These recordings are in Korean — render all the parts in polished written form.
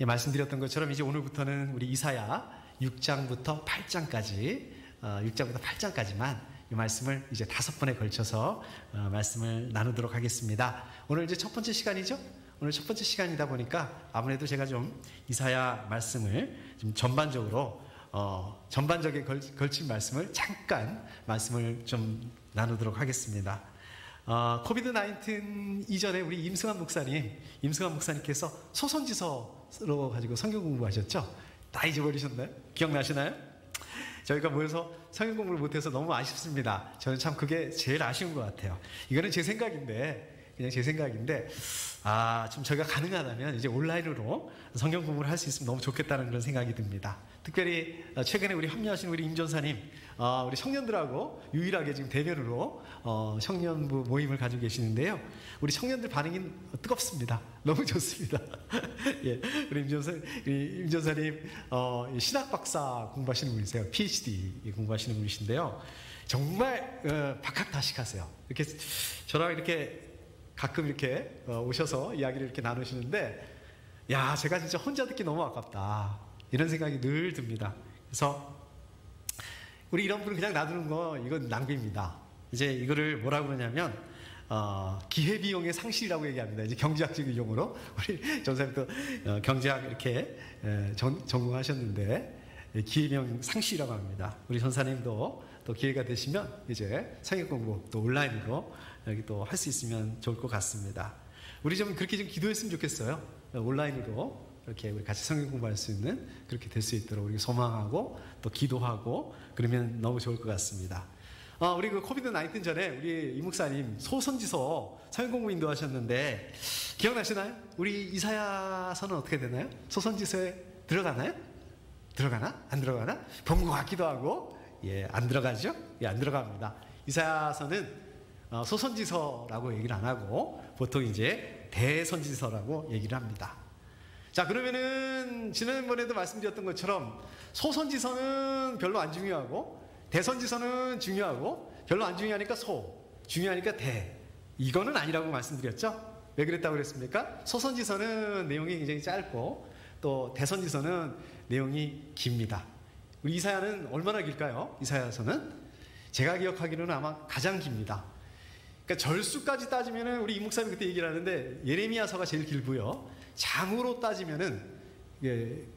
말씀드렸던 것처럼 이제 오늘부터는 우리 이사야 6장부터 8장까지만 이 말씀을 이제 5번에 걸쳐서 말씀을 나누도록 하겠습니다. 오늘 이제 첫 번째 시간이죠? 오늘 첫 번째 시간이다 보니까 아무래도 제가 좀 이사야 말씀을 좀 전반적인 걸친 말씀을 잠깐 말씀을 좀 나누도록 하겠습니다. 코비드-19 이전에 우리 임승환 목사님께서 소선지서로 가지고 성경 공부하셨죠? 다 잊어버리셨나요? 기억나시나요? 저희가 모여서 성경 공부를 못해서 너무 아쉽습니다. 저는 참 그게 제일 아쉬운 것 같아요. 이거는 제 생각인데, 좀 저희가 가능하다면 이제 온라인으로 성경 공부를 할 수 있으면 너무 좋겠다는 그런 생각이 듭니다. 특별히 최근에 우리 합류하신 우리 임 전사님, 우리 청년들하고 유일하게 지금 대면으로 청년부 모임을 가지고 계시는데요. 우리 청년들 반응이 뜨겁습니다. 너무 좋습니다. 예, 우리 임 전사님 신학 박사 공부하시는 분이세요. PhD 공부하시는 분이신데요. 정말 박학다식하세요. 이렇게 저랑 이렇게 가끔 이렇게 오셔서 이야기를 이렇게 나누시는데, 야, 제가 진짜 혼자 듣기 너무 아깝다, 이런 생각이 늘 듭니다. 그래서 우리 이런 분을 그냥 놔두는 거, 이건 낭비입니다. 이제 이거를 뭐라고 그러냐면 기회비용의 상실이라고 얘기합니다. 이제 경제학적 용어로. 우리 전사님도 경제학 이렇게 전공하셨는데 기회비용 상실이라고 합니다. 우리 전사님도 또 기회가 되시면 이제 성경 공부 또 온라인으로 여기 또 할 수 있으면 좋을 것 같습니다. 우리 좀 그렇게 좀 기도했으면 좋겠어요. 온라인으로 이렇게 우리 같이 성경 공부할 수 있는, 그렇게 될 수 있도록 우리 소망하고 또 기도하고 그러면 너무 좋을 것 같습니다. 우리 그 코비드-19 전에 우리 이 목사님 소선지서 성경 공부 인도하셨는데 기억나시나요? 우리 이사야서는 어떻게 되나요? 소선지서에 들어가나요? 들어가나? 안 들어가나? 본 것 같기도 하고, 예, 안 들어가죠? 예, 안 들어갑니다. 이사야서는 소선지서라고 얘기를 안 하고 보통 이제 대선지서라고 얘기를 합니다. 자, 그러면은 지난번에도 말씀드렸던 것처럼 소선지서는 별로 안 중요하고 대선지서는 중요하고 별로 안 중요하니까 중요하니까 대, 이거는 아니라고 말씀드렸죠? 왜 그랬다고 그랬습니까? 소선지서는 내용이 굉장히 짧고 또 대선지서는 내용이 깁니다. 우리 이사야는 얼마나 길까요? 이사야서는 제가 기억하기로는 아마 가장 깁니다. 그러니까 절수까지 따지면은 우리 이 목사님 그때 얘기를 하는데 예레미야서가 제일 길고요. 장으로 따지면은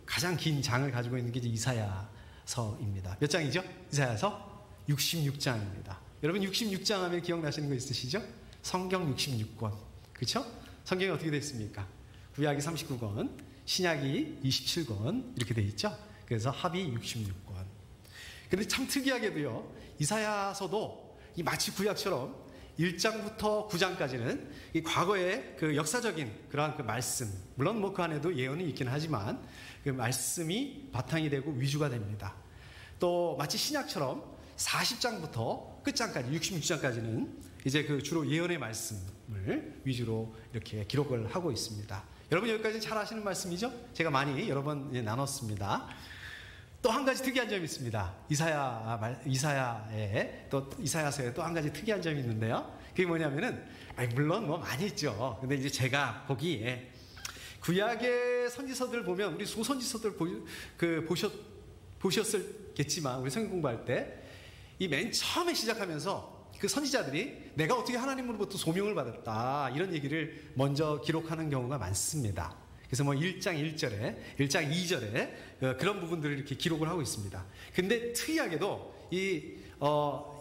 가장 긴 장을 가지고 있는 게 이제 이사야서입니다. 몇 장이죠? 이사야서 66장입니다. 여러분 66장 하면 기억나시는 거 있으시죠? 성경 66권. 그렇죠? 성경이 어떻게 되어 있습니까? 구약이 39권, 신약이 27권 이렇게 되어 있죠? 그래서 합이 66권. 근데 참 특이하게도요, 이사야서도 이 마치 구약처럼 1장부터 9장까지는 이 과거의 그 역사적인 그러한 그 말씀, 물론 뭐 그 안에도 예언이 있긴 하지만 그 말씀이 바탕이 되고 위주가 됩니다. 또 마치 신약처럼 40장부터 끝장까지 66장까지는 이제 그 주로 예언의 말씀을 위주로 이렇게 기록을 하고 있습니다. 여러분 여기까지 잘 아시는 말씀이죠? 제가 많이 여러 번 나눴습니다. 또 한 가지 특이한 점이 있습니다. 이사야서에 또 한 가지 특이한 점이 있는데요. 그게 뭐냐면은, 물론 뭐 많이 있죠. 근데 이제 제가 보기에 구약의 선지서들 보면, 우리 소선지서들 보셨겠지만, 우리 성경 공부할 때, 이 맨 처음에 시작하면서 그 선지자들이 내가 어떻게 하나님으로부터 소명을 받았다, 이런 얘기를 먼저 기록하는 경우가 많습니다. 그래서 뭐 1장 1절에, 1장 2절에 그런 부분들을 이렇게 기록을 하고 있습니다. 근데 특이하게도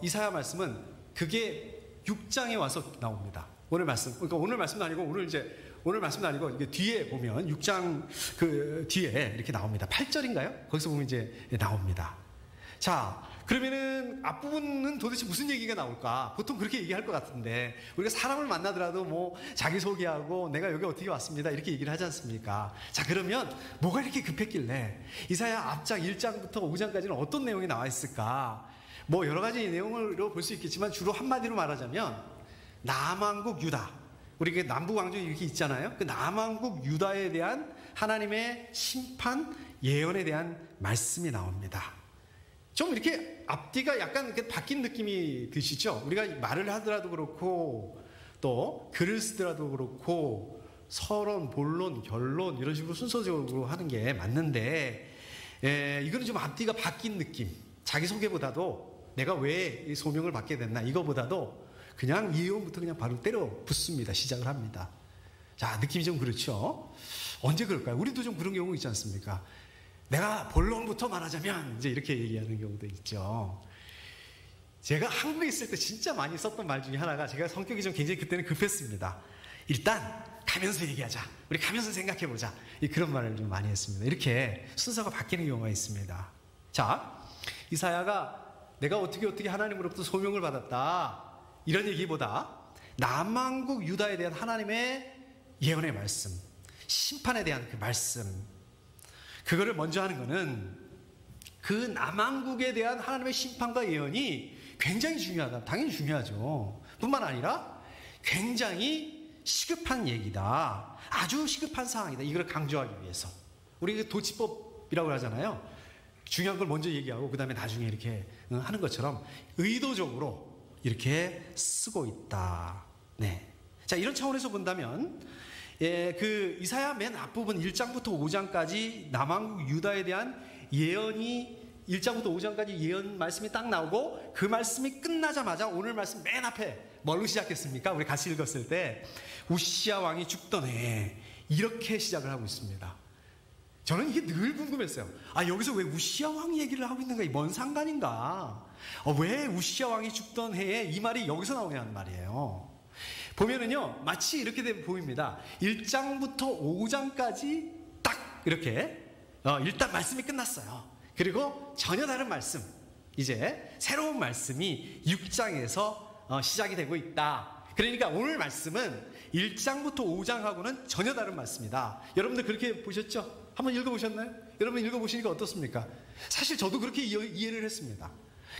이사야 말씀은 그게 6장에 와서 나옵니다. 오늘 말씀도 아니고 오늘 말씀도 아니고 이게 뒤에 보면 6장 그 뒤에 이렇게 나옵니다. 8절인가요? 거기서 보면 이제 나옵니다. 자, 그러면은 앞부분은 도대체 무슨 얘기가 나올까? 보통 그렇게 얘기할 것 같은데, 우리가 사람을 만나더라도 뭐 자기소개하고 내가 여기 어떻게 왔습니다 이렇게 얘기를 하지 않습니까? 자, 그러면 뭐가 이렇게 급했길래 이사야 앞장 1장부터 5장까지는 어떤 내용이 나와 있을까? 뭐 여러 가지 내용으로 볼 수 있겠지만 주로 한마디로 말하자면 남왕국 유다, 우리 남북 왕조 이렇게 있잖아요. 그 남왕국 유다에 대한 하나님의 심판 예언에 대한 말씀이 나옵니다. 좀 이렇게 앞뒤가 약간 이렇게 바뀐 느낌이 드시죠? 우리가 말을 하더라도 그렇고 또 글을 쓰더라도 그렇고 서론, 본론, 결론 이런 식으로 순서적으로 하는 게 맞는데 이거는 좀 앞뒤가 바뀐 느낌. 자기소개보다도 내가 왜 이 소명을 받게 됐나 이거보다도 그냥 예언부터 그냥 바로 때려 붓습니다. 시작을 합니다. 자, 느낌이 좀 그렇죠. 언제 그럴까요? 우리도 좀 그런 경우 있지 않습니까? 내가 본론부터 말하자면 이제 이렇게 얘기하는 경우도 있죠. 제가 한국에 있을 때 진짜 많이 썼던 말 중에 하나가, 제가 성격이 좀 굉장히 그때는 급했습니다. 일단 가면서 얘기하자. 우리 가면서 생각해보자. 그런 말을 좀 많이 했습니다. 이렇게 순서가 바뀌는 경우가 있습니다. 자, 이사야가 내가 어떻게 하나님으로부터 소명을 받았다 이런 얘기보다 남왕국 유다에 대한 하나님의 예언의 말씀, 심판에 대한 그 말씀, 그거를 먼저 하는 거는 그 남왕국에 대한 하나님의 심판과 예언이 굉장히 중요하다. 당연히 중요하죠. 뿐만 아니라 굉장히 시급한 얘기다. 아주 시급한 상황이다. 이걸 강조하기 위해서. 우리 도치법이라고 하잖아요. 중요한 걸 먼저 얘기하고 그 다음에 나중에 이렇게 하는 것처럼 의도적으로 이렇게 쓰고 있다. 네. 자, 이런 차원에서 본다면 그 이사야 맨 앞부분 1장부터 5장까지 남왕국 유다에 대한 예언이 1장부터 5장까지 예언 말씀이 딱 나오고 그 말씀이 끝나자마자 오늘 말씀 맨 앞에 뭘로 시작했습니까? 우리 같이 읽었을 때 우시야 왕이 죽던 해, 이렇게 시작을 하고 있습니다. 저는 이게 늘 궁금했어요. 여기서 왜 우시야 왕 얘기를 하고 있는가? 뭔 상관인가? 왜 우시야 왕이 죽던 해에 이 말이 여기서 나오냐는 말이에요. 보면은요, 마치 이렇게 보입니다. 1장부터 5장까지 딱 이렇게 일단 말씀이 끝났어요. 그리고 전혀 다른 말씀, 이제 새로운 말씀이 6장에서 시작이 되고 있다. 그러니까 오늘 말씀은 1장부터 5장하고는 전혀 다른 말씀이다. 여러분들 그렇게 보셨죠? 한번 읽어보셨나요? 여러분 읽어보시니까 어떻습니까? 사실 저도 그렇게 이해를 했습니다.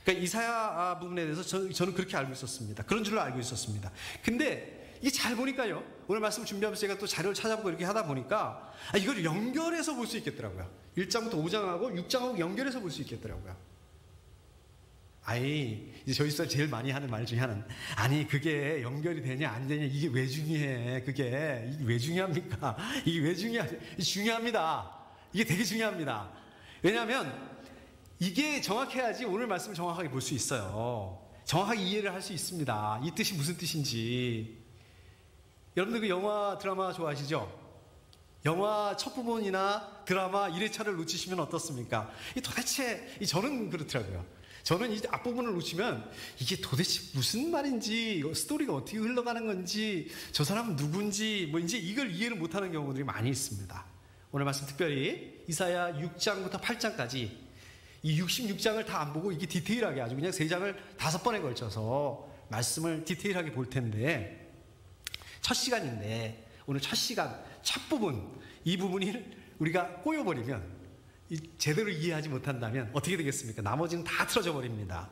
그러니까 이사야 부분에 대해서 저는 그렇게 알고 있었습니다. 그런 줄로 알고 있었습니다. 근데 이게 잘 보니까요, 오늘 말씀 준비하면서 제가 또 자료를 찾아보고 이렇게 하다 보니까 이걸 연결해서 볼 수 있겠더라고요. 1장부터 5장하고 6장하고 연결해서 볼 수 있겠더라고요. 이제 저희 서 제일 많이 하는 말 중에 하나는, 그게 연결이 되냐 안 되냐, 이게 왜 중요해? 이게 왜 중요합니까? 이게 왜 중요합니다. 이게 되게 중요합니다. 왜냐하면 이게 정확해야지 오늘 말씀을 정확하게 볼 수 있어요. 정확하게 이해를 할 수 있습니다. 이 뜻이 무슨 뜻인지. 여러분들 그 영화 드라마 좋아하시죠? 영화 첫 부분이나 드라마 1회차를 놓치시면 어떻습니까? 도대체 저는 그렇더라고요. 저는 이 앞부분을 놓치면 이게 도대체 무슨 말인지, 스토리가 어떻게 흘러가는 건지, 저 사람은 누군지, 이제 이걸 이해를 못하는 경우들이 많이 있습니다. 오늘 말씀 특별히 이사야 6장부터 8장까지 이 66장을 다 안 보고 이게 디테일하게 아주 그냥 3장을 5번에 걸쳐서 말씀을 디테일하게 볼 텐데, 첫 시간인데 오늘 첫 시간, 첫 부분, 이 부분이 우리가 꼬여버리면, 제대로 이해하지 못한다면 어떻게 되겠습니까? 나머지는 다 틀어져 버립니다.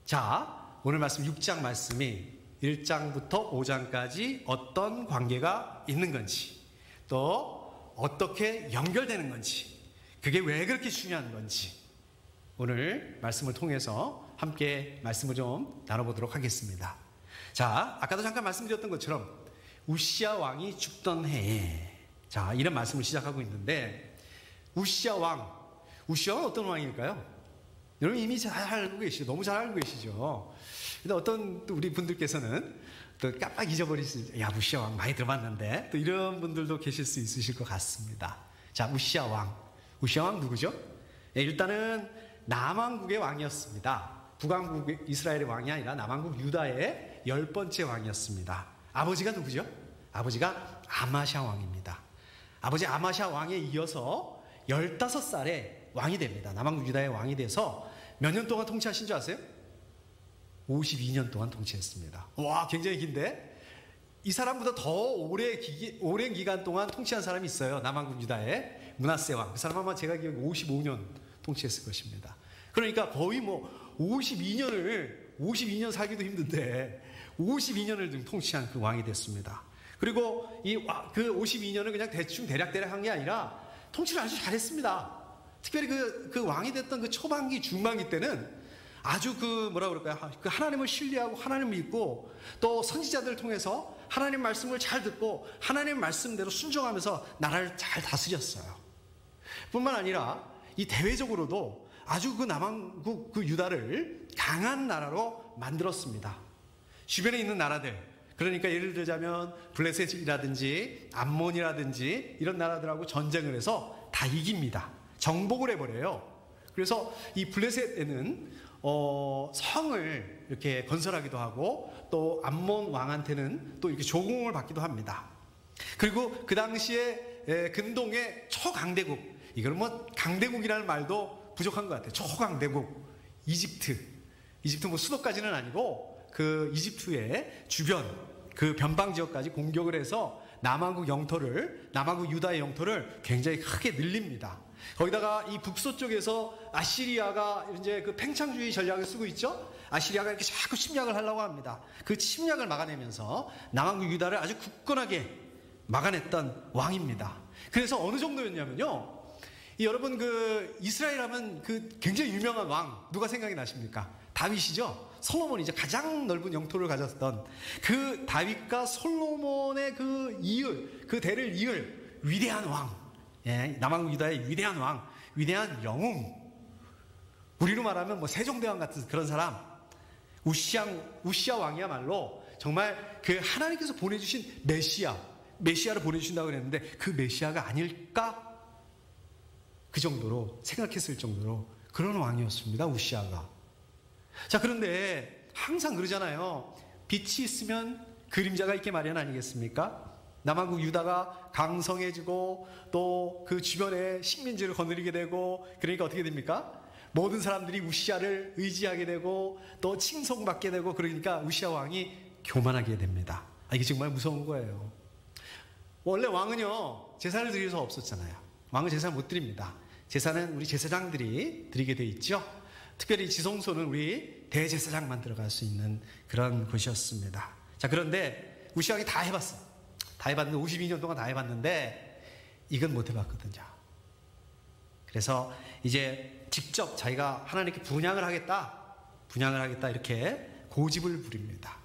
자, 오늘 말씀 6장 말씀이 1장부터 5장까지 어떤 관계가 있는 건지, 또 어떻게 연결되는 건지, 그게 왜 그렇게 중요한 건지 오늘 말씀을 통해서 함께 말씀을 좀 나눠보도록 하겠습니다. 자, 아까도 잠깐 말씀드렸던 것처럼 우시야 왕이 죽던 해에, 자, 이런 말씀을 시작하고 있는데, 우시야 왕은 어떤 왕일까요? 여러분 이미 잘 알고 계시죠? 너무 잘 알고 계시죠? 근데 어떤 또 우리 분들께서는 또 깜빡 잊어버리시죠. 우시야 왕 많이 들어봤는데, 또 이런 분들도 계실 수 있으실 것 같습니다. 자, 우시야 왕 누구죠? 일단은 남왕국의 왕이었습니다. 북왕국 이스라엘의 왕이 아니라 남왕국 유다의 10번째 왕이었습니다. 아버지가 누구죠? 아버지가 아마샤 왕입니다. 아버지 아마샤 왕에 이어서 15살에 왕이 됩니다. 남왕국 유다의 왕이 돼서 몇 년 동안 통치하신 줄 아세요? 52년 동안 통치했습니다. 와, 굉장히 긴데? 이 사람보다 더 오랜 기간 동안 통치한 사람이 있어요. 남왕국 유다의 므낫세 왕. 그 사람 아마 제가 기억에 55년 통치했을 것입니다. 그러니까 거의 52년 살기도 힘든데 52년을 좀 통치한 그 왕이 됐습니다. 그리고 그 52년을 그냥 대충 대략 한 게 아니라 통치를 아주 잘했습니다. 특별히 그 왕이 됐던 그 초반기, 중반기 때는 아주 그 하나님을 신뢰하고 하나님을 믿고 또 선지자들을 통해서 하나님 말씀을 잘 듣고 하나님 말씀대로 순종하면서 나라를 잘 다스렸어요. 뿐만 아니라 이 대외적으로도 아주 그 남왕국 그 유다를 강한 나라로 만들었습니다. 주변에 있는 나라들, 그러니까 예를 들자면 블레셋이라든지 암몬이라든지 이런 나라들하고 전쟁을 해서 다 이깁니다. 정복을 해버려요. 그래서 이 블레셋에는 성을 이렇게 건설하기도 하고 또 암몬 왕한테는 또 이렇게 조공을 받기도 합니다. 그리고 그 당시에 근동의 초강대국, 이걸 뭐 강대국이라는 말도 부족한 것 같아요. 초강대국 이집트 뭐 수도까지는 아니고 그 이집트의 주변 그 변방 지역까지 공격을 해서 남왕국 유다의 영토를 굉장히 크게 늘립니다. 거기다가 이 북서쪽에서 아시리아가 이제 그 팽창주의 전략을 쓰고 있죠. 아시리아가 이렇게 자꾸 침략을 하려고 합니다. 그 침략을 막아내면서 남왕국 유다를 아주 굳건하게 막아냈던 왕입니다. 그래서 어느 정도였냐면요, 여러분 그 이스라엘 하면 그 굉장히 유명한 왕 누가 생각이 나십니까? 다윗이죠. 솔로몬이 이제 가장 넓은 영토를 가졌던 그 다윗과 솔로몬의 그 대를 이을 위대한 왕, 남왕국 유다의 위대한 왕, 위대한 영웅, 우리로 말하면 뭐 세종대왕 같은 그런 사람, 우시아 왕이야말로 정말 그 하나님께서 보내주신 메시아를 보내주신다고 그랬는데 그 메시아가 아닐까? 그 정도로 생각했을 정도로 그런 왕이었습니다, 우시아가. 자, 그런데 항상 그러잖아요. 빛이 있으면 그림자가 있게 마련 아니겠습니까? 남왕국 유다가 강성해지고 또 그 주변에 식민지를 거느리게 되고, 그러니까 어떻게 됩니까? 모든 사람들이 우시아를 의지하게 되고 또 칭송받게 되고, 그러니까 우시아 왕이 교만하게 됩니다. 이게 정말 무서운 거예요. 원래 왕은요 제사를 드릴 수 없었잖아요. 왕은 제사를 못 드립니다. 제사는 우리 제사장들이 드리게 돼 있죠. 특별히 지성소는 우리 대제사장만 들어갈 수 있는 그런 곳이었습니다. 자, 그런데 우시아 왕이 다 해봤어. 다 해봤는데 52년 동안 다 해봤는데 이건 못 해봤거든요. 그래서 이제 직접 자기가 하나님께 분향을 하겠다 이렇게 고집을 부립니다.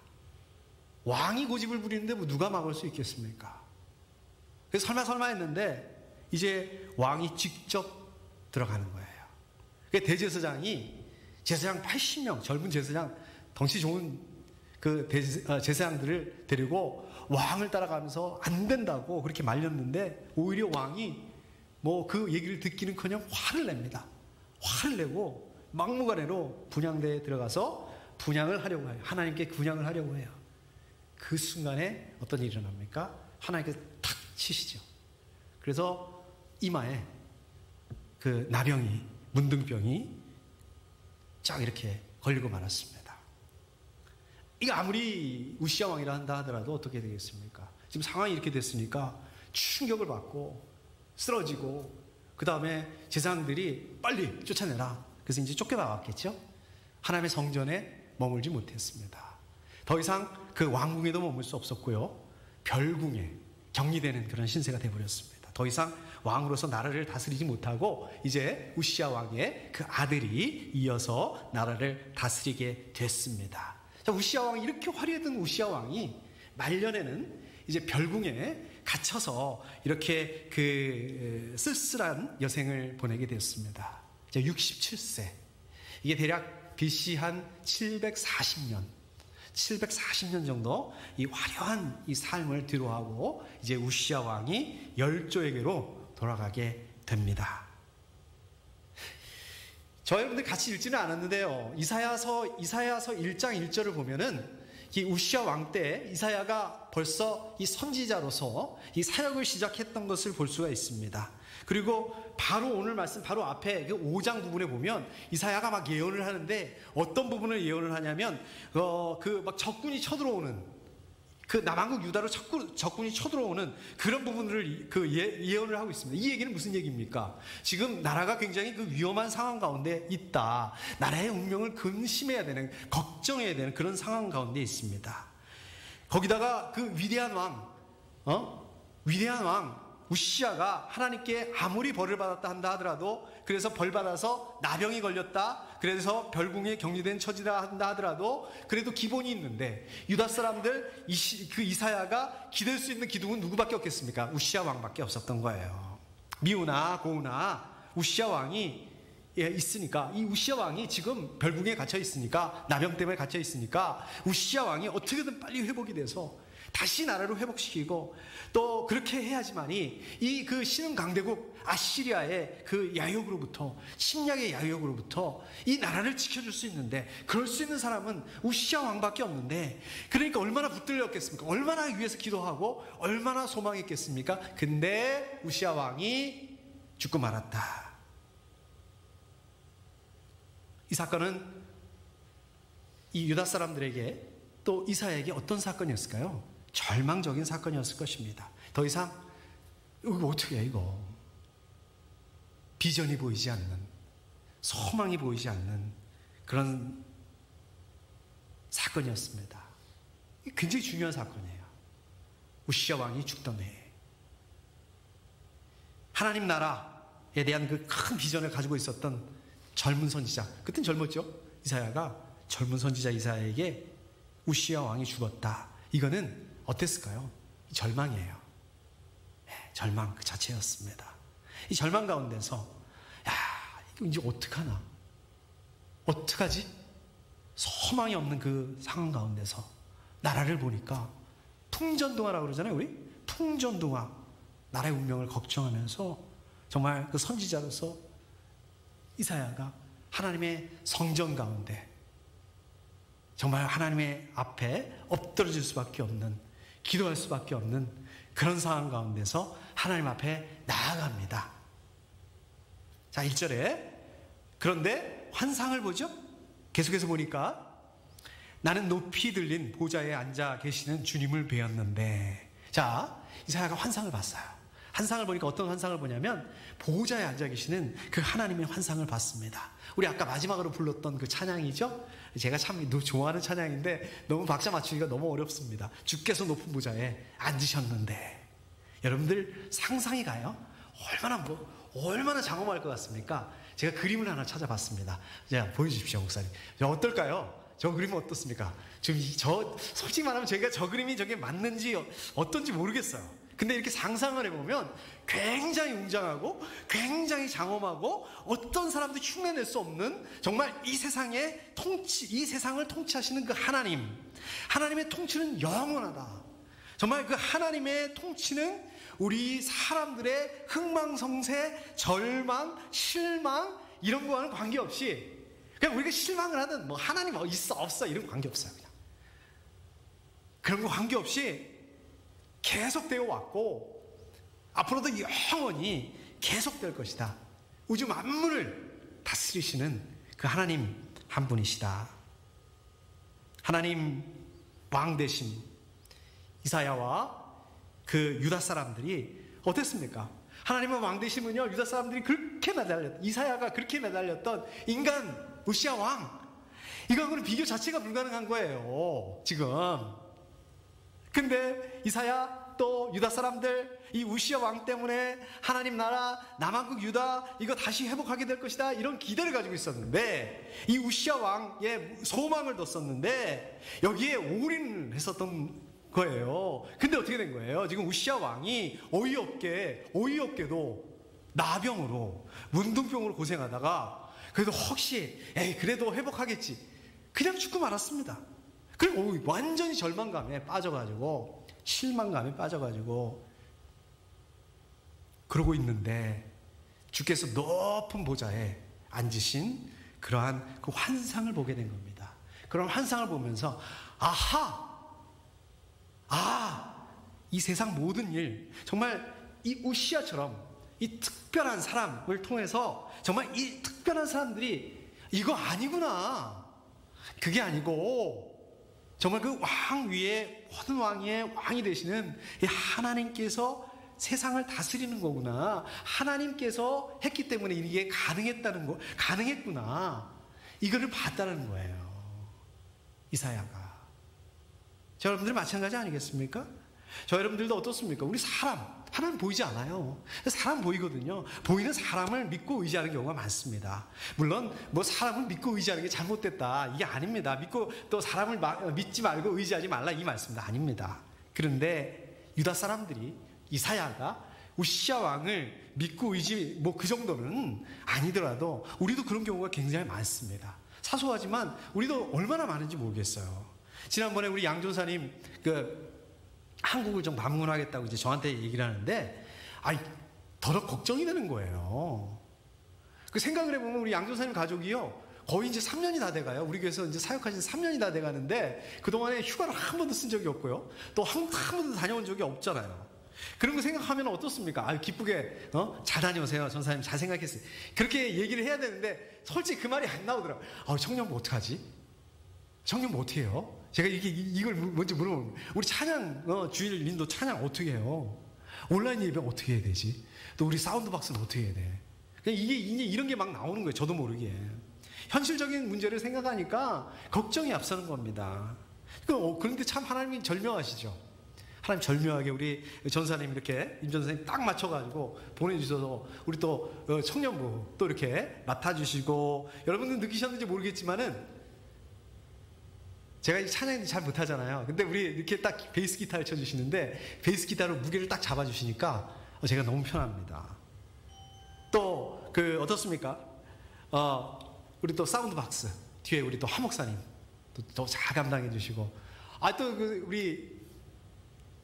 왕이 고집을 부리는데 뭐 누가 막을 수 있겠습니까? 그래서 설마 했는데 이제 왕이 직접 들어가는 거예요. 대제사장이 제사장 80명, 젊은 제사장, 덩치 좋은 그 제사장들을 데리고 왕을 따라가면서 안 된다고 그렇게 말렸는데 오히려 왕이 뭐 그 얘기를 듣기는커녕 화를 냅니다. 화를 내고 막무가내로 분향대에 들어가서 분향을 하려고 해요. 하나님께 분향을 하려고 해요. 그 순간에 어떤 일이 일어납니까? 하나님께서 탁 치시죠. 그래서 이마에 그 나병이, 문둥병이 쫙 이렇게 걸리고 말았습니다. 이거 아무리 우시아 왕이라 한다 하더라도 어떻게 되겠습니까? 지금 상황이 이렇게 됐으니까 충격을 받고 쓰러지고, 그 다음에 제사장들이 빨리 쫓아내라. 그래서 이제 쫓겨나왔겠죠. 하나님의 성전에 머물지 못했습니다. 더 이상 그 왕궁에도 머물 수 없었고요, 별궁에 격리되는 그런 신세가 되어버렸습니다. 더 이상 왕으로서 나라를 다스리지 못하고 이제 우시아 왕의 그 아들이 이어서 나라를 다스리게 됐습니다. 자, 우시아 왕이 이렇게 화려했던 우시아 왕이 말년에는 이제 별궁에 갇혀서 이렇게 그 쓸쓸한 여생을 보내게 되었습니다. 67세. 이게 대략 BC 한 740년 정도 이 화려한 이 삶을 뒤로하고 이제 우시아 왕이 열조에게로 돌아가게 됩니다. 저 여러분들 같이 읽지는 않았는데요, 이사야서 1장 1절을 보면은 이 우시아 왕 때 이사야가 벌써 이 선지자로서 이 사역을 시작했던 것을 볼 수가 있습니다. 그리고 바로 오늘 말씀 바로 앞에 그 5장 부분에 보면 이사야가 막 예언을 하는데 어떤 부분을 예언을 하냐면 그 막 적군이 쳐들어오는, 그 남왕국 유다로 적군이 쳐들어오는 그런 부분들을 그 예언을 하고 있습니다. 이 얘기는 무슨 얘기입니까? 지금 나라가 굉장히 그 위험한 상황 가운데 있다. 나라의 운명을 근심해야 되는, 걱정해야 되는 그런 상황 가운데 있습니다. 거기다가 그 위대한 왕 우시야가 하나님께 아무리 벌을 받았다 한다 하더라도, 그래서 벌 받아서 나병이 걸렸다, 그래서 별궁에 격리된 처지다 한다 하더라도 그래도 기본이 있는데, 유다 사람들 그 이사야가 기댈 수 있는 기둥은 누구밖에 없겠습니까? 우시야 왕밖에 없었던 거예요. 미우나 고우나 우시야 왕이 있으니까, 이 우시야 왕이 지금 별궁에 갇혀 있으니까, 나병 때문에 갇혀 있으니까 우시야 왕이 어떻게든 빨리 회복이 돼서 다시 나라를 회복시키고, 또 그렇게 해야지만이 이 그 신흥 강대국 아시리아의 그 야욕으로부터, 침략의 야욕으로부터 이 나라를 지켜줄 수 있는데, 그럴 수 있는 사람은 우시야 왕밖에 없는데, 그러니까 얼마나 붙들렸겠습니까? 얼마나 위해서 기도하고 얼마나 소망했겠습니까? 근데 우시야 왕이 죽고 말았다. 이 사건은 이 유다 사람들에게, 또 이사야에게 어떤 사건이었을까요? 절망적인 사건이었을 것입니다. 더 이상 이거 어떻게 해, 이거 비전이 보이지 않는, 소망이 보이지 않는 그런 사건이었습니다. 굉장히 중요한 사건이에요. 우시야 왕이 죽던 해, 하나님 나라에 대한 그 큰 비전을 가지고 있었던 젊은 선지자, 그땐 젊었죠? 이사야가, 젊은 선지자 이사야에게 우시야 왕이 죽었다. 이거는 어땠을까요? 절망이에요. 절망 그 자체였습니다. 이 절망 가운데서, 야, 이거 이제 어떡하나? 어떡하지? 소망이 없는 그 상황 가운데서 나라를 보니까, 풍전등화라고 그러잖아요, 우리? 풍전등화. 나라의 운명을 걱정하면서 정말 그 선지자로서 이사야가 하나님의 성전 가운데 정말 하나님의 앞에 엎드러질 수밖에 없는, 기도할 수밖에 없는 그런 상황 가운데서 하나님 앞에 나아갑니다. 자, 1절에 그런데 환상을 보죠. 계속해서 보니까, 나는 높이 들린 보좌에 앉아 계시는 주님을 배웠는데, 자, 이사야가 환상을 봤어요. 환상을 보니까 어떤 환상을 보냐면, 보좌에 앉아 계시는 그 하나님의 환상을 봤습니다. 우리 아까 마지막으로 불렀던 그 찬양이죠. 제가 참 좋아하는 찬양인데 너무 박자 맞추기가 너무 어렵습니다. 주께서 높은 보좌에 앉으셨는데. 여러분들 상상이 가요? 얼마나 장엄할 것 같습니까? 제가 그림을 하나 찾아봤습니다. 자, 보여주십시오, 목사님. 어떨까요? 저 그림은 어떻습니까? 지금 솔직히 말하면 제가 저 그림이 저게 맞는지 어떤지 모르겠어요. 근데 이렇게 상상을 해보면 굉장히 웅장하고 굉장히 장엄하고, 어떤 사람도 흉내낼 수 없는, 정말 이 세상을 통치하시는 그 하나님의 통치는 영원하다. 정말 그 하나님의 통치는 우리 사람들의 흥망성쇠, 절망, 실망 이런 거와는 관계없이, 그냥 우리가 실망을 하든 하나님 있어 없어 이런 거 관계없어요. 그냥 그런 거 관계없이 계속되어 왔고, 앞으로도 영원히 계속될 것이다. 우주 만물을 다스리시는 그 하나님 한 분이시다. 하나님 왕 되신 이사야와 그 유다 사람들이 어땠습니까? 하나님의 왕 되심은요, 유다 사람들이 그렇게 이사야가 그렇게 매달렸던 인간 우시야 왕, 이거하고는 비교 자체가 불가능한 거예요, 지금. 근데 이사야 또 유다 사람들, 이 우시야 왕 때문에 하나님 나라 남한국 유다 이거 다시 회복하게 될 것이다, 이런 기대를 가지고 있었는데, 이 우시야 왕의 소망을 뒀었는데 여기에 올인을 했었던 거예요. 근데 어떻게 된 거예요? 지금 우시야 왕이 어이없게도 나병으로, 문둥병으로 고생하다가 그래도 혹시 그래도 회복하겠지, 그냥 죽고 말았습니다. 그리고 완전히 절망감에 빠져가지고, 실망감에 빠져가지고 그러고 있는데, 주께서 높은 보좌에 앉으신 그러한 그 환상을 보게 된 겁니다. 그런 환상을 보면서 이 세상 모든 일, 정말 이 우시야처럼 이 특별한 사람을 통해서 정말 이 특별한 사람들이 이거 아니구나, 그게 아니고 정말 그 왕 위에, 모든 왕의 왕이 되시는 이 하나님께서 세상을 다스리는 거구나, 하나님께서 했기 때문에 이게 가능했구나, 이거를 봤다는 거예요, 이사야가. 여러분들 마찬가지 아니겠습니까? 저 여러분들도 어떻습니까? 우리 하나님 보이지 않아요. 사람 보이거든요. 보이는 사람을 믿고 의지하는 경우가 많습니다. 물론 뭐 사람을 믿고 의지하는 게 잘못됐다 이게 아닙니다. 믿고 또 사람을 믿지 말고 의지하지 말라 이 말씀도 아닙니다. 그런데 유다 사람들이 이사야가 우시야 왕을 믿고 의지 뭐 그 정도는 아니더라도 우리도 그런 경우가 굉장히 많습니다. 사소하지만 우리도 얼마나 많은지 모르겠어요. 지난번에 우리 양전사님 한국을 좀 방문하겠다고 이제 저한테 얘기를 하는데, 더러 걱정이 되는 거예요. 그 생각을 해보면 우리 양전사님 가족이요, 거의 이제 3년이 다 돼가요. 우리 교회에서 이제 사역하신 3년이 다 돼가는데, 그동안에 휴가를 한 번도 쓴 적이 없고요. 또 한국 한 번도 다녀온 적이 없잖아요. 그런 거 생각하면 어떻습니까? 기쁘게, 잘 다녀오세요. 전사님 잘 생각했어요. 그렇게 얘기를 해야 되는데, 솔직히 그 말이 안 나오더라고요. 청년부 어떡하지? 청년부 어떻게 해요? 제가 이걸 먼저 물어보면, 우리 찬양, 주일님도 찬양 어떻게 해요? 온라인 예배 어떻게 해야 되지? 또 우리 사운드박스는 어떻게 해야 돼? 그냥 이제 이런 게 막 나오는 거예요. 저도 모르게. 현실적인 문제를 생각하니까 걱정이 앞서는 겁니다. 그런데 참 하나님이 절묘하시죠. 하나님 절묘하게 우리 전사님 이렇게 임전사님 딱 맞춰가지고 보내주셔서 우리 또 청년부 또 이렇게 맡아주시고, 여러분들 느끼셨는지 모르겠지만은 제가 이 찬양도 잘 못하잖아요. 근데 우리 이렇게 딱 베이스 기타를 쳐주시는데 베이스 기타로 무게를 딱 잡아주시니까 제가 너무 편합니다. 또 어떻습니까? 우리 또 사운드 박스 뒤에 우리 또 하목사님 또 잘 감당해 주시고, 또 우리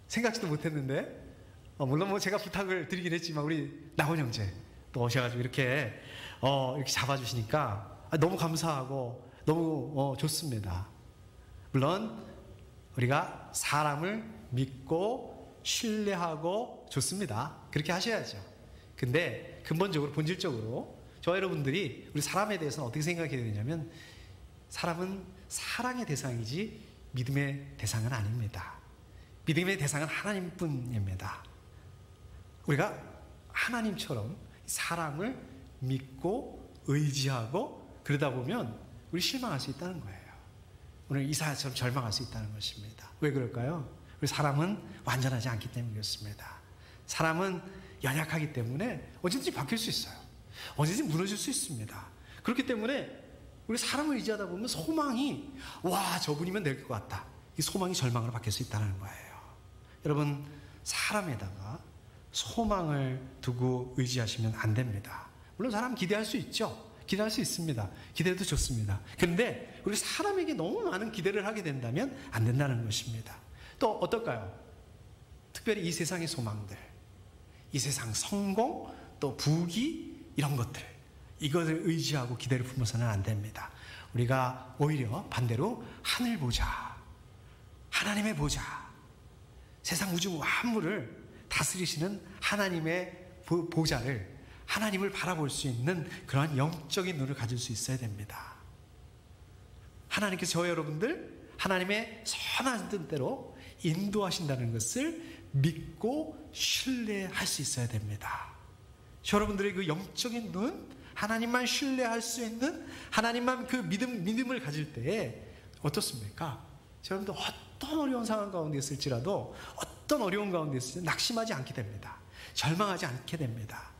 생각지도 못했는데, 물론 뭐 제가 부탁을 드리긴 했지만 우리 나원 형제 또 오셔가지고 이렇게 잡아주시니까 너무 감사하고 너무 좋습니다. 물론 우리가 사람을 믿고 신뢰하고 좋습니다. 그렇게 하셔야죠. 근데 근본적으로 본질적으로 저 여러분들이 우리 사람에 대해서는 어떻게 생각해야 되냐면, 사람은 사랑의 대상이지 믿음의 대상은 아닙니다. 믿음의 대상은 하나님뿐입니다. 우리가 하나님처럼 사람을 믿고 의지하고 그러다 보면 우리 실망할 수 있다는 거예요. 오늘 이사야처럼 절망할 수 있다는 것입니다. 왜 그럴까요? 우리 사람은 완전하지 않기 때문에 그렇습니다. 사람은 연약하기 때문에 언제든지 바뀔 수 있어요. 언제든지 무너질 수 있습니다. 그렇기 때문에 우리 사람을 의지하다 보면 소망이, 저분이면 될 것 같다, 이 소망이 절망으로 바뀔 수 있다는 거예요. 여러분, 사람에다가 소망을 두고 의지하시면 안 됩니다. 물론 사람 기대할 수 있죠. 기대할 수 있습니다. 기대도 좋습니다. 그런데 우리 사람에게 너무 많은 기대를 하게 된다면 안 된다는 것입니다. 또 어떨까요? 특별히 이 세상의 소망들, 이 세상 성공, 또 부귀, 이런 것들, 이것을 의지하고 기대를 품어서는 안 됩니다. 우리가 오히려 반대로 하늘 보자, 하나님의 보자, 세상 우주 만물을 다스리시는 하나님의 보좌를, 하나님을 바라볼 수 있는 그러한 영적인 눈을 가질 수 있어야 됩니다. 하나님께서 저 여러분들 하나님의 선한 뜻대로 인도하신다는 것을 믿고 신뢰할 수 있어야 됩니다. 저 여러분들의 그 영적인 눈, 하나님만 신뢰할 수 있는, 하나님만 그 믿음을 가질 때에 어떻습니까? 저 여러분들 어떤 어려운 상황 가운데 있을지라도, 어떤 어려운 가운데 있을지 낙심하지 않게 됩니다. 절망하지 않게 됩니다.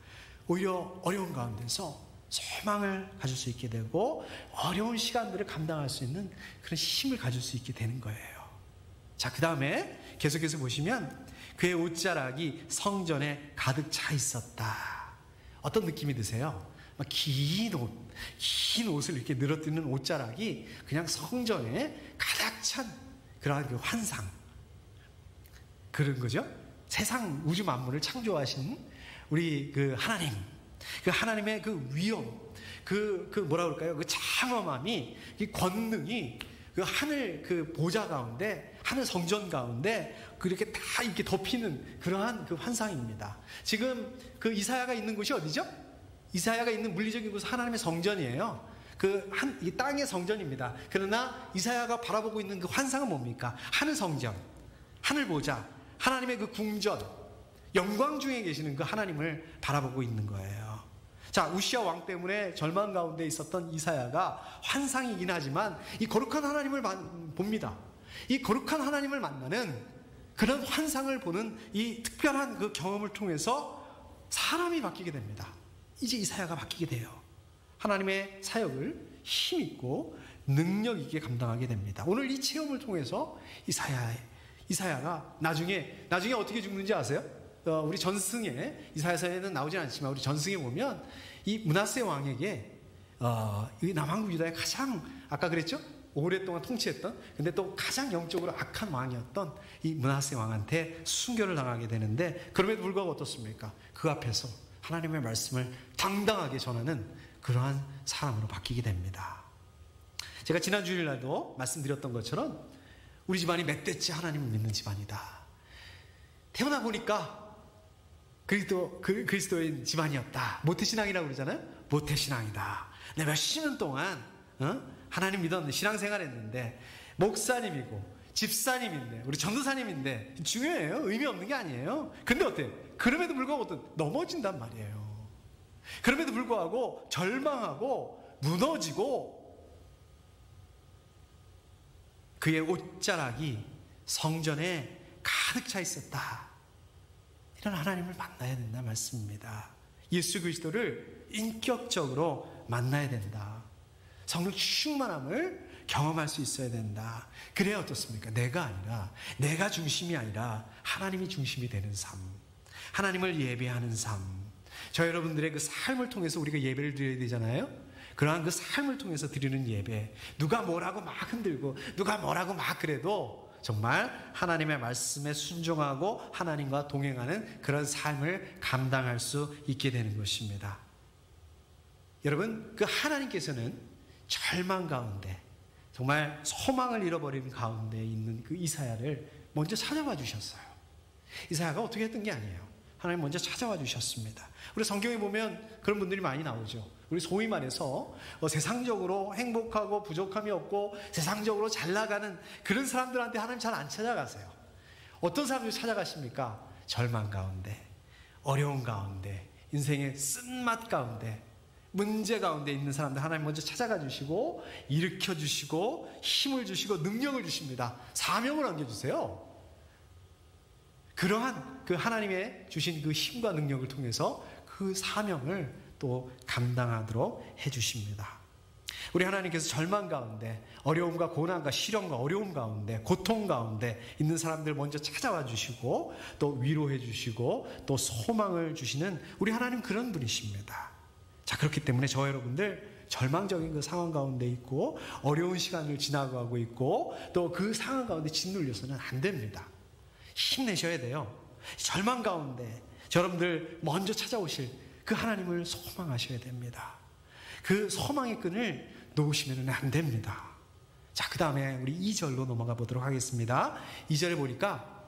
오히려 어려운 가운데서 소망을 가질 수 있게 되고, 어려운 시간들을 감당할 수 있는 그런 힘을 가질 수 있게 되는 거예요. 자, 그 다음에 계속해서 보시면 그의 옷자락이 성전에 가득 차 있었다. 어떤 느낌이 드세요? 긴 옷을 이렇게 늘어뜨리는 옷자락이 그냥 성전에 가득 찬 그러한 그 환상, 그런 거죠. 세상 우주 만물을 창조하신 우리 그 하나님, 그 하나님의 그 위엄, 뭐라 그럴까요? 그 장엄함이, 이 권능이 그 하늘 그 보좌 가운데, 하늘 성전 가운데 그렇게 다 이렇게 덮이는 그러한 그 환상입니다. 지금 그 이사야가 있는 곳이 어디죠? 이사야가 있는 물리적인 곳은 하나님의 성전이에요. 이 땅의 성전입니다. 그러나 이사야가 바라보고 있는 그 환상은 뭡니까? 하늘 성전, 하늘 보좌, 하나님의 그 궁전, 영광 중에 계시는 그 하나님을 바라보고 있는 거예요. 자, 우시야 왕 때문에 절망 가운데 있었던 이사야가 환상이긴 하지만 이 거룩한 하나님을 봅니다. 이 거룩한 하나님을 만나는 그런 환상을 보는 이 특별한 그 경험을 통해서 사람이 바뀌게 됩니다. 이제 이사야가 바뀌게 돼요. 하나님의 사역을 힘있고 능력 있게 감당하게 됩니다. 오늘 이 체험을 통해서 이사야가 나중에 어떻게 죽는지 아세요? 우리 전승에, 이사야서에는 나오진 않지만 우리 전승에 보면 이 므낫세 왕에게 이 남한국 유다의 가장, 아까 그랬죠? 오랫동안 통치했던, 근데 또 가장 영적으로 악한 왕이었던 이 므낫세 왕한테 순교를 당하게 되는데, 그럼에도 불구하고 어떻습니까? 그 앞에서 하나님의 말씀을 당당하게 전하는 그러한 사람으로 바뀌게 됩니다. 제가 지난 주일날도 말씀드렸던 것처럼 우리 집안이 멧돼지 하나님을 믿는 집안이다. 태어나 보니까 그리스도의 집안이었다. 모태신앙이라고 그러잖아요. 모태신앙이다. 내가 몇십 년 동안 하나님 믿었는데, 신앙생활했는데, 목사님이고 집사님인데, 우리 전도사님인데, 중요해요. 의미 없는 게 아니에요. 근데 어때요? 그럼에도 불구하고 넘어진단 말이에요. 그럼에도 불구하고 절망하고 무너지고, 그의 옷자락이 성전에 가득 차 있었다. 이런 하나님을 만나야 된다 말씀입니다. 예수 그리스도를 인격적으로 만나야 된다. 성령 충만함을 경험할 수 있어야 된다. 그래야 어떻습니까? 내가 아니라, 내가 중심이 아니라 하나님이 중심이 되는 삶, 하나님을 예배하는 삶, 저 여러분들의 그 삶을 통해서 우리가 예배를 드려야 되잖아요. 그러한 그 삶을 통해서 드리는 예배, 누가 뭐라고 막 흔들고 누가 뭐라고 막 그래도 정말 하나님의 말씀에 순종하고 하나님과 동행하는 그런 삶을 감당할 수 있게 되는 것입니다. 여러분, 그 하나님께서는 절망 가운데, 정말 소망을 잃어버린 가운데 있는 그 이사야를 먼저 찾아와 주셨어요. 이사야가 어떻게 했던 게 아니에요. 하나님 먼저 찾아와 주셨습니다. 우리 성경에 보면 그런 분들이 많이 나오죠. 우리 소위 말해서 세상적으로 행복하고 부족함이 없고 세상적으로 잘 나가는 그런 사람들한테 하나님 잘 안 찾아가세요. 어떤 사람들이 찾아가십니까? 절망 가운데, 어려운 가운데, 인생의 쓴맛 가운데, 문제 가운데 있는 사람들 하나님 먼저 찾아가 주시고 일으켜 주시고 힘을 주시고 능력을 주십니다. 사명을 안겨주세요. 그러한 그 하나님의 주신 그 힘과 능력을 통해서 그 사명을 또 감당하도록 해주십니다. 우리 하나님께서 절망 가운데, 어려움과 고난과 시련과 어려움 가운데, 고통 가운데 있는 사람들 먼저 찾아와 주시고 또 위로해 주시고 또 소망을 주시는 우리 하나님, 그런 분이십니다. 자, 그렇기 때문에 저 여러분들 절망적인 그 상황 가운데 있고 어려운 시간을 지나가고 있고 또 그 상황 가운데 짓눌려서는 안 됩니다. 힘내셔야 돼요. 절망 가운데 여러분들 먼저 찾아오실 그 하나님을 소망하셔야 됩니다. 그 소망의 끈을 놓으시면 안 됩니다. 자, 그 다음에 우리 2절로 넘어가 보도록 하겠습니다. 2절에 보니까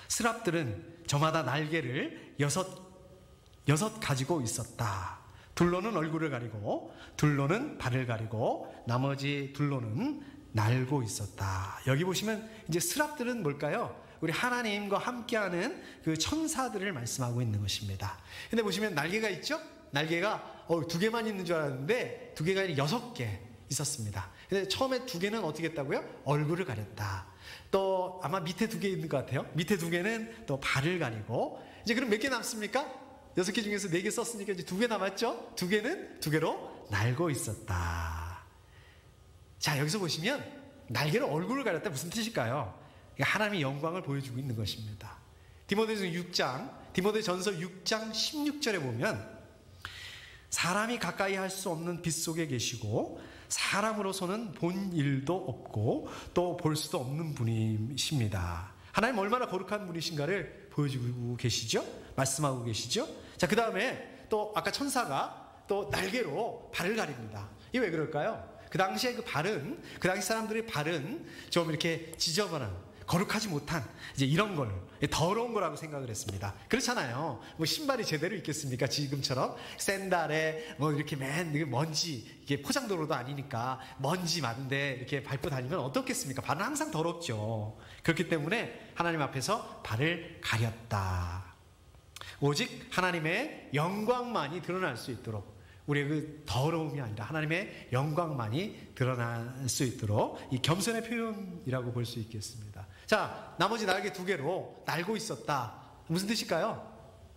스랍들은 저마다 날개를 여섯 가지고 있었다. 둘로는 얼굴을 가리고 둘로는 발을 가리고 나머지 둘로는 날고 있었다. 여기 보시면 이제 스랍들은 뭘까요? 우리 하나님과 함께하는 그 천사들을 말씀하고 있는 것입니다. 근데 보시면 날개가 있죠? 날개가 2개만 있는 줄 알았는데 2개가 아니라 6개 있었습니다. 근데 처음에 2개는 어떻게 했다고요? 얼굴을 가렸다. 또 아마 밑에 2개 있는 것 같아요. 밑에 2개는 또 발을 가리고, 이제 그럼 몇 개 남습니까? 6개 중에서 4개 썼으니까 이제 2개 남았죠? 2개는 2개로 날고 있었다. 자, 여기서 보시면 날개로 얼굴을 가렸다, 무슨 뜻일까요? 하나님의 영광을 보여주고 있는 것입니다. 디모데전서 6장 16절에 보면 사람이 가까이 할 수 없는 빛 속에 계시고 사람으로서는 본 일도 없고 또 볼 수도 없는 분이십니다. 하나님 얼마나 거룩한 분이신가를 보여주고 계시죠? 말씀하고 계시죠? 자, 그 다음에 또 아까 천사가 또 날개로 발을 가립니다. 이게 왜 그럴까요? 그 당시에 그 당시 사람들의 발은 좀 이렇게 지저분한, 거룩하지 못한 이제 이런 걸, 더러운 거라고 생각을 했습니다. 그렇잖아요. 뭐 신발이 제대로 있겠습니까? 지금처럼 샌달에 뭐 이렇게 먼지, 이게 포장도로도 아니니까 먼지 많은데 이렇게 밟고 다니면 어떻겠습니까? 발은 항상 더럽죠. 그렇기 때문에 하나님 앞에서 발을 가렸다. 오직 하나님의 영광만이 드러날 수 있도록, 우리의 그 더러움이 아니라 하나님의 영광만이 드러날 수 있도록 이 겸손의 표현이라고 볼 수 있겠습니다. 자, 나머지 날개 2개로 날고 있었다. 무슨 뜻일까요?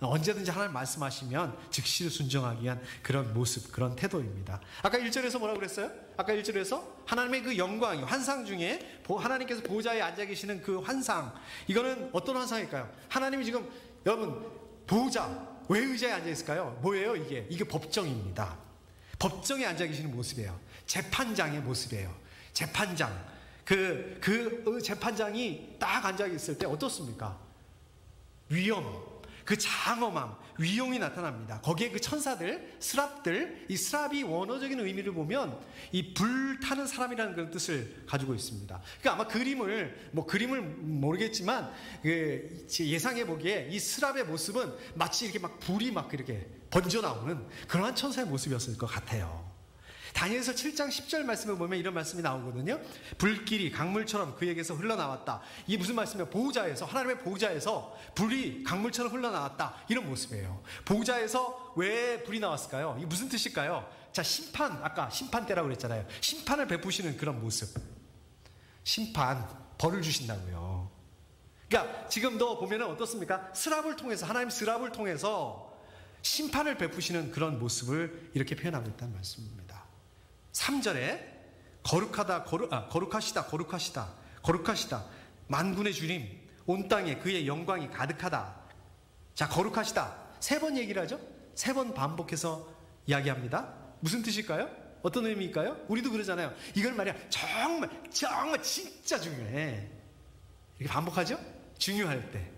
언제든지 하나님 말씀하시면 즉시 순종하기 위한 그런 모습, 그런 태도입니다. 아까 1절에서 뭐라고 그랬어요? 아까 1절에서 하나님의 그 영광이 환상 중에 하나님께서 보좌에 앉아 계시는 그 환상, 이거는 어떤 환상일까요? 하나님이 지금 여러분 보좌, 왜 의자에 앉아 있을까요? 뭐예요 이게? 이게 법정입니다. 법정에 앉아 계시는 모습이에요. 재판장의 모습이에요. 재판장. 그 재판장이 딱 앉아 있을 때 어떻습니까? 위엄, 그 장엄함, 위용이 나타납니다. 거기에 그 천사들, 스랍들, 이 스랍이 원어적인 의미를 보면 이 불타는 사람이라는 그런 뜻을 가지고 있습니다. 그러니까 아마 그림을 모르겠지만 예상해 보기에 이 스랍의 모습은 마치 이렇게 막 불이 막 이렇게 번져 나오는 그러한 천사의 모습이었을 것 같아요. 다니엘서 7장 10절 말씀을 보면 이런 말씀이 나오거든요. 불길이 강물처럼 그에게서 흘러나왔다. 이게 무슨 말씀이에요? 보좌에서, 하나님의 보좌에서 불이 강물처럼 흘러나왔다. 이런 모습이에요. 보좌에서 왜 불이 나왔을까요? 이게 무슨 뜻일까요? 자, 심판, 아까 심판 때라고 그랬잖아요. 심판을 베푸시는 그런 모습. 심판, 벌을 주신다고요. 그러니까 지금도 보면은 어떻습니까? 스랍을 통해서, 하나님 스랍을 통해서 심판을 베푸시는 그런 모습을 이렇게 표현하고 있다는 말씀입니다. 3절에 거룩하시다 만군의 주님, 온 땅에 그의 영광이 가득하다. 자, 거룩하시다 3번 얘기를 하죠. 3번 반복해서 이야기합니다. 무슨 뜻일까요? 어떤 의미일까요? 우리도 그러잖아요. 이걸 말이야 정말 진짜 중요해. 이렇게 반복하죠. 중요할 때,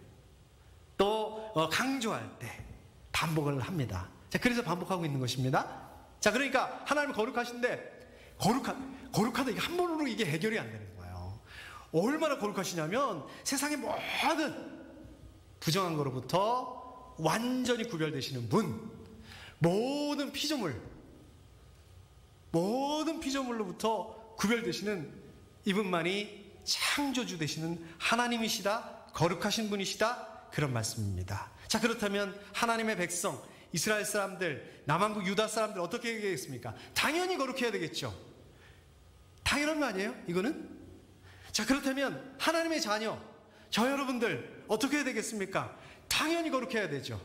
또 강조할 때 반복을 합니다. 자, 그래서 반복하고 있는 것입니다. 자, 그러니까 하나님은 거룩하신데 거룩하다 이게 한 번으로 이게 해결이 안 되는 거예요. 얼마나 거룩하시냐면 세상의 모든 부정한 거로부터 완전히 구별되시는 분, 모든 피조물로부터 구별되시는 이분만이 창조주 되시는 하나님이시다, 거룩하신 분이시다, 그런 말씀입니다. 자, 그렇다면 하나님의 백성 이스라엘 사람들, 남한국 유다 사람들 어떻게 해야겠습니까? 당연히 거룩해야 되겠죠. 당연한 거 아니에요? 이거는? 자, 그렇다면 하나님의 자녀, 저 여러분들 어떻게 해야 되겠습니까? 당연히 거룩해야 되죠.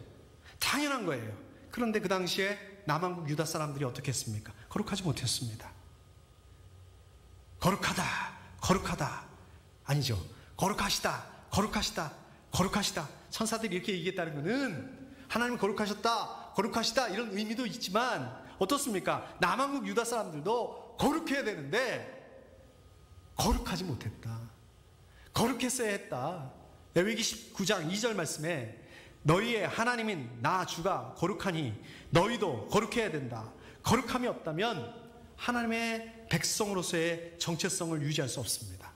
당연한 거예요. 그런데 그 당시에 남한국 유다 사람들이 어떻게 했습니까? 거룩하지 못했습니다. 거룩하다 아니죠. 거룩하시다 천사들이 이렇게 얘기했다는 것은 하나님 거룩하시다 이런 의미도 있지만 어떻습니까? 남한국 유다 사람들도 거룩해야 되는데 거룩하지 못했다. 거룩했어야 했다. 레위기 19장 2절 말씀에 너희의 하나님인 나 주가 거룩하니 너희도 거룩해야 된다. 거룩함이 없다면 하나님의 백성으로서의 정체성을 유지할 수 없습니다.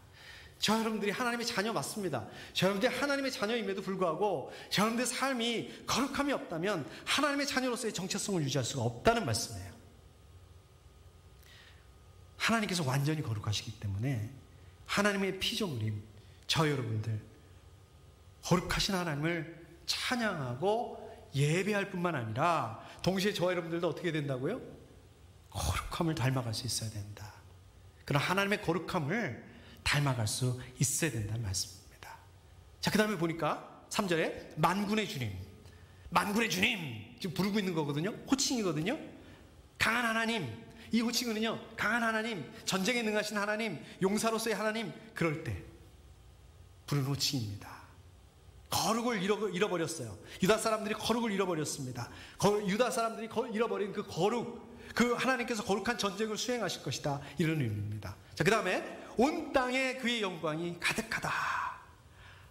저 여러분들이 하나님의 자녀 맞습니다. 저 여러분들이 하나님의 자녀임에도 불구하고 저 여러분들의 삶이 거룩함이 없다면 하나님의 자녀로서의 정체성을 유지할 수가 없다는 말씀이에요. 하나님께서 완전히 거룩하시기 때문에 하나님의 피조물인 저 여러분들 거룩하신 하나님을 찬양하고 예배할 뿐만 아니라 동시에 저 여러분들도 어떻게 된다고요? 거룩함을 닮아갈 수 있어야 된다. 그런 하나님의 거룩함을 닮아갈 수 있어야 된다는 말씀입니다. 자, 그 다음에 보니까 3절에 만군의 주님 지금 부르고 있는 거거든요. 호칭이거든요. 강한 하나님, 이 호칭은요 강한 하나님, 전쟁에 능하신 하나님, 용사로서의 하나님, 그럴 때 부르는 호칭입니다. 거룩을 잃어버렸어요. 유다 사람들이 거룩을 잃어버렸습니다. 유다 사람들이 잃어버린 그 거룩, 그 하나님께서 거룩한 전쟁을 수행하실 것이다, 이런 의미입니다. 자, 그 다음에 온 땅에 그의 영광이 가득하다.